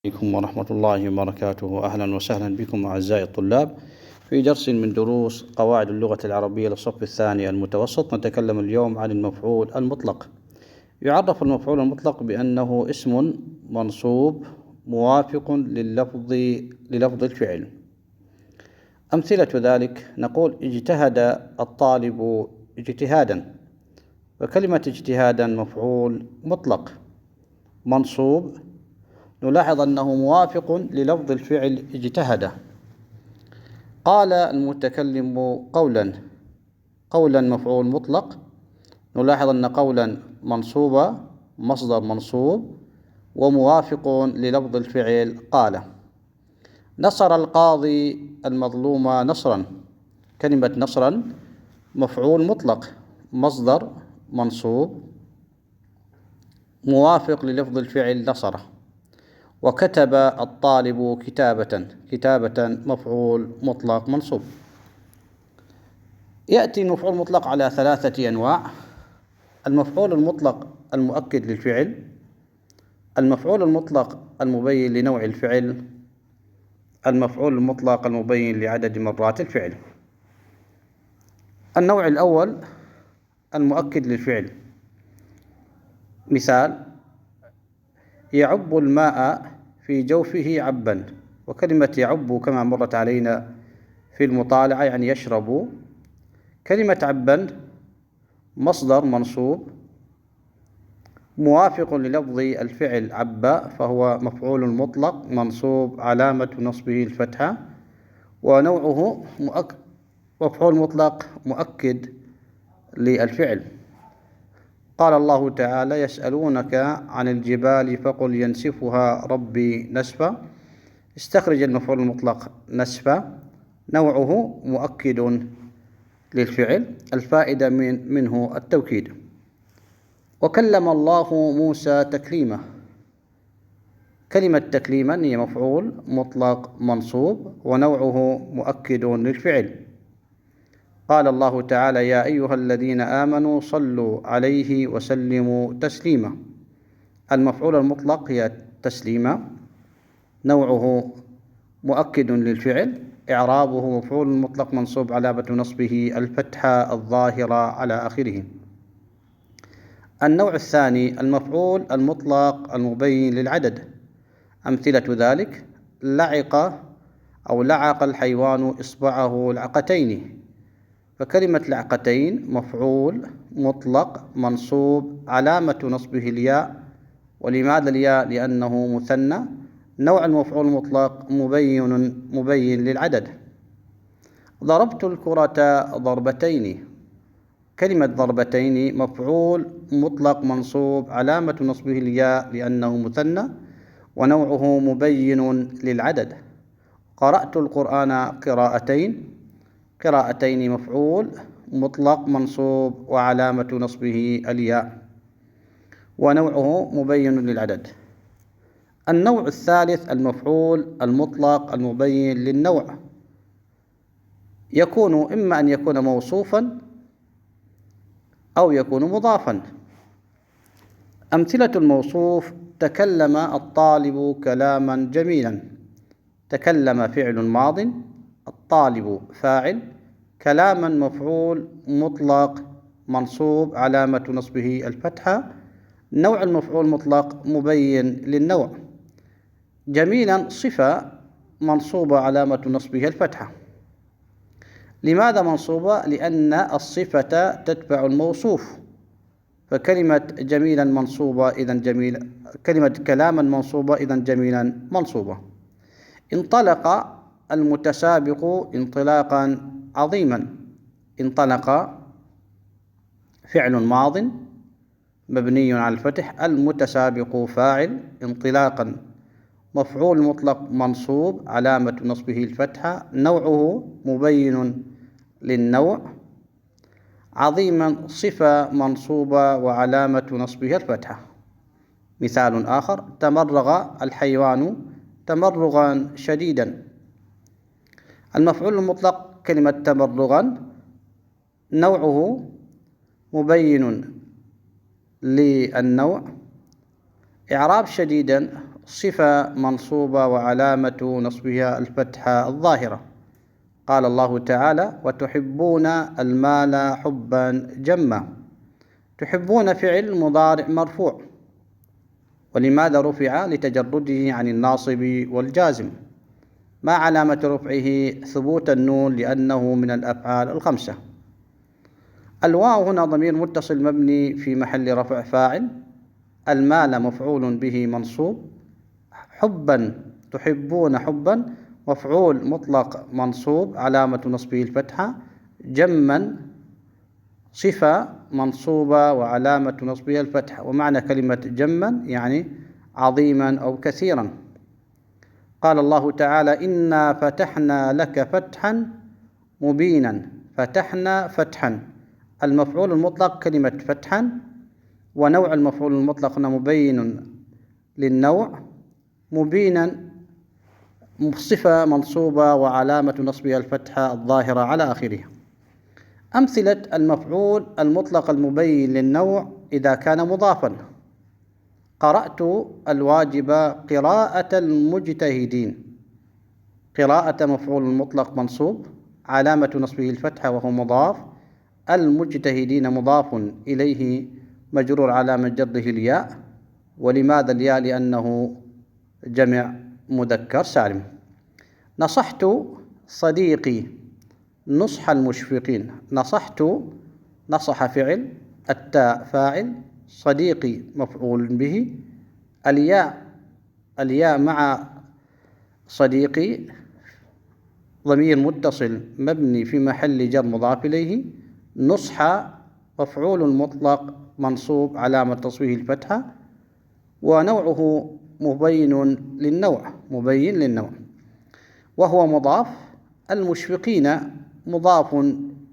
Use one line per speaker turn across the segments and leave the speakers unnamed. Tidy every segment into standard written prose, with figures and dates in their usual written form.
عليكم ورحمة الله وبركاته. أهلا وسهلا بكم أعزائي الطلاب في درس من دروس قواعد اللغة العربية للصف الثاني المتوسط. نتكلم اليوم عن المفعول المطلق. يعرف المفعول المطلق بأنه اسم منصوب موافق للفظ الفعل. أمثلة ذلك نقول اجتهد الطالب اجتهادا، وكلمة اجتهادا مفعول مطلق منصوب، نلاحظ أنه موافق للفظ الفعل اجتهد. قال المتكلم قولا مفعول مطلق، نلاحظ أن قولا منصوبة مصدر منصوب وموافق للفظ الفعل قال. نصر القاضي المظلوم نصرا، كلمة نصرا مفعول مطلق مصدر منصوب موافق للفظ الفعل نصر. وكتب الطالب كتابة مفعول مطلق منصوب. يأتي المفعول المطلق على 3 أنواع: المفعول المطلق المؤكد للفعل، المفعول المطلق المبين لنوع الفعل، المفعول المطلق المبين لعدد مرات الفعل. النوع الأول المؤكد للفعل. مثال: يعب الماء في جوفه عبا، وكلمة يعب كما مرت علينا في المطالعة يعني يشرب. كلمة عبا مصدر منصوب موافق للفظ الفعل عبا، فهو مفعول مطلق منصوب علامة نصبه الفتحة، ونوعه مفعول مطلق مؤكد للفعل. قال الله تعالى: يسألونك عن الجبال فقل ينسفها ربي نسفا. استخرج المفعول المطلق نسفا، نوعه مؤكد للفعل، الفائدة منه التوكيد. وكلم الله موسى تكليما، كلمة تكليما هي مفعول مطلق منصوب ونوعه مؤكد للفعل. قال الله تعالى: يا أيها الذين آمنوا صلوا عليه وسلموا تسليما. المفعول المطلق هي تسليما، نوعه مؤكد للفعل، إعرابه مفعول مطلق منصوب علامة نصبه الفتحة الظاهرة على آخره. النوع الثاني المفعول المطلق المبين للعدد. أمثلة ذلك: لعق الحيوان إصبعه العقتين، فكلمة العقتين مفعول مطلق منصوب علامة نصبه الياء. ولماذا الياء؟ لأنه مثنى. نوع المفعول المطلق مبين للعدد. ضربت الكرة ضربتين، كلمة ضربتين مفعول مطلق منصوب علامة نصبه الياء لأنه مثنى ونوعه مبين للعدد. قرأت القرآن قراءتين مفعول مطلق منصوب وعلامة نصبه الياء ونوعه مبين للعدد. النوع الثالث المفعول المطلق المبين للنوع، يكون إما أن يكون موصوفا أو يكون مضافا. أمثلة الموصوف: تكلم الطالب كلاما جميلا. تكلم فعل ماض، الطالب فاعل، كلاما مفعول مطلق منصوب علامة نصبه الفتحة، نوع المفعول المطلق مبين للنوع. جميلا صفة منصوبة علامة نصبه الفتحة. لماذا منصوبة؟ لأن الصفة تتبع الموصوف، فكلمة جميلا منصوبة إذن كلمة كلاما منصوبة إذن جميلا منصوبة. انطلق المتسابق انطلاقا عظيما. انطلق فعل ماض مبني على الفتح، المتسابق فاعل، انطلاقا مفعول مطلق منصوب علامة نصبه الفتحة، نوعه مبين للنوع. عظيما صفة منصوبة وعلامة نصبه الفتحة. مثال آخر: تمرغ الحيوان تمرغا شديدا. المفعول المطلق كلمة تمرغا نوعه مبين للنوع. إعراب شديدا صفة منصوبة وعلامة نصبها الفتحة الظاهرة. قال الله تعالى: وتحبون المال حبا جما. تحبون فعل مضارع مرفوع. ولماذا رفع؟ لتجرده عن الناصب والجازم. ما علامة رفعه؟ ثبوت النون لأنه من الأفعال الخمسة. الواو هنا ضمير متصل مبني في محل رفع فاعل. المال مفعول به منصوب. حبا تحبون حبا مفعول مطلق منصوب علامة نصبه الفتحة. جما صفة منصوبة وعلامة نصبها الفتحة. ومعنى كلمة جما يعني عظيما أو كثيرا. قال الله تعالى: إنا فتحنا لك فتحا مبينا. فتحنا فتحا. المفعول المطلق كلمة فتحا، ونوع المفعول المطلق مبين للنوع. مبينا صفة منصوبة وعلامة نصبها الفتحة الظاهرة على آخره. أمثلة المفعول المطلق المبين للنوع إذا كان مضافا: قرأت الواجب قراءة المجتهدين. قراءة مفعول مطلق منصوب علامة نصبه الفتحة وهو مضاف. المجتهدين مضاف إليه مجرور علامة جره الياء. ولماذا الياء؟ لأنه جمع مذكر سالم. نصحت صديقي نصح المشفقين. نصحت نصح فعل، التاء فاعل، صديقي مفعول به. الياء مع صديقي ضمير متصل مبني في محل جر مضاف إليه. نصح مفعول مطلق منصوب علامة نصبه الفتحة. ونوعه مبين للنوع وهو مضاف. المشفقين مضاف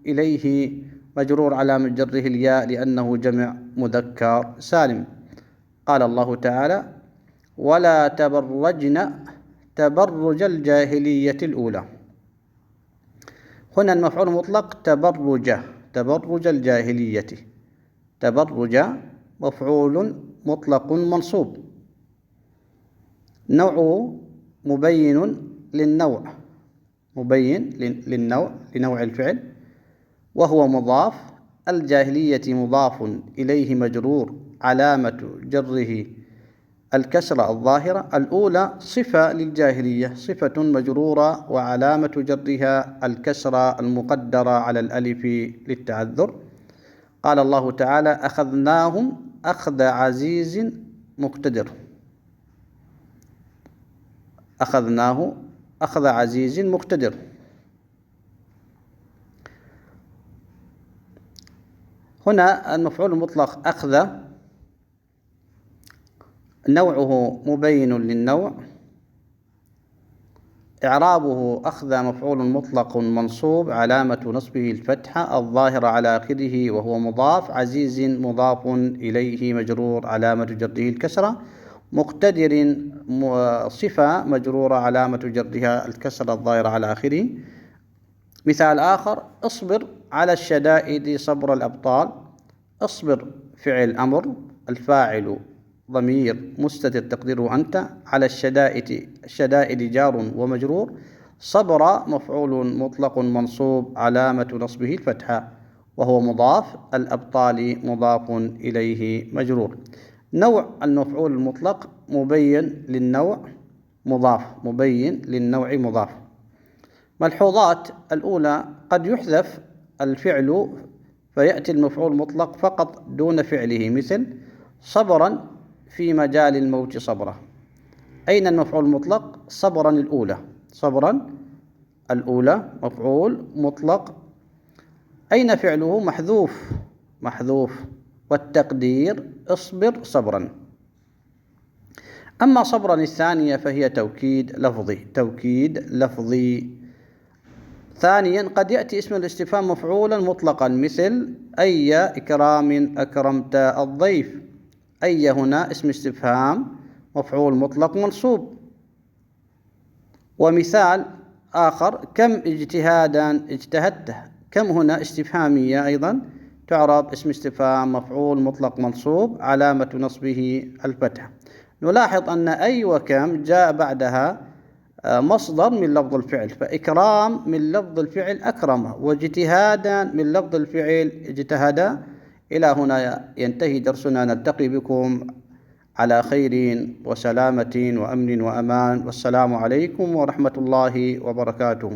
إليه مجرور علامة جره الياء لأنه جمع مذكر سالم. قال الله تعالى: ولا تبرجن تبرج الجاهلية الأولى. هنا المفعول مطلق تبرج الجاهلية. تبرج مفعول مطلق منصوب. نوعه مبين لنوع الفعل وهو مضاف. الجاهلية مضاف إليه مجرور علامة جره الكسرة الظاهرة. الأولى صفة للجاهلية، صفة مجرورة وعلامة جرها الكسرة المقدرة على الألف للتعذر. قال الله تعالى: أخذناهم أخذ عزيز مقتدر. أخذناه أخذ عزيز مقتدر. هنا المفعول المطلق أخذ نوعه مبين للنوع. إعرابه: أخذ مفعول مطلق منصوب علامة نصبه الفتحة الظاهرة على آخره وهو مضاف. عزيز مضاف إليه مجرور علامة جره الكسرة. مقتدر صفة مجرورة علامة جرها الكسرة الظاهرة على آخره. مثال آخر: اصبر على الشدائد صبر الأبطال. اصبر فعل أمر، الفاعل ضمير مستتر تقديره أنت. على الشدائد جار ومجرور. صبر مفعول مطلق منصوب علامة نصبه الفتحة وهو مضاف. الأبطال مضاف إليه مجرور. نوع المفعول المطلق مبين للنوع مضاف. ملحوظات: الأولى: قد يحذف الفعل فيأتي المفعول المطلق فقط دون فعله، مثل صبرا في مجال الموت صبرا. أين المفعول المطلق؟ صبرا الأولى مفعول مطلق. أين فعله؟ محذوف. والتقدير اصبر صبرا. أما صبرا الثانية فهي توكيد لفظي. ثانيا: قد يأتي اسم الاستفهام مفعولا مطلقا، مثل أي إكرام أكرمت الضيف. أي هنا اسم استفهام مفعول مطلق منصوب. ومثال آخر: كم اجتهادا اجتهدته. كم هنا استفهامية أيضا تعرب اسم استفهام مفعول مطلق منصوب علامة نصبه الفتحة. نلاحظ أن أي وكم جاء بعدها مصدر من لفظ الفعل، فإكرام من لفظ الفعل أكرم، واجتهادا من لفظ الفعل اجتهدا. إلى هنا ينتهي درسنا، نلتقي بكم على خير وسلامة وأمن وأمان، والسلام عليكم ورحمة الله وبركاته.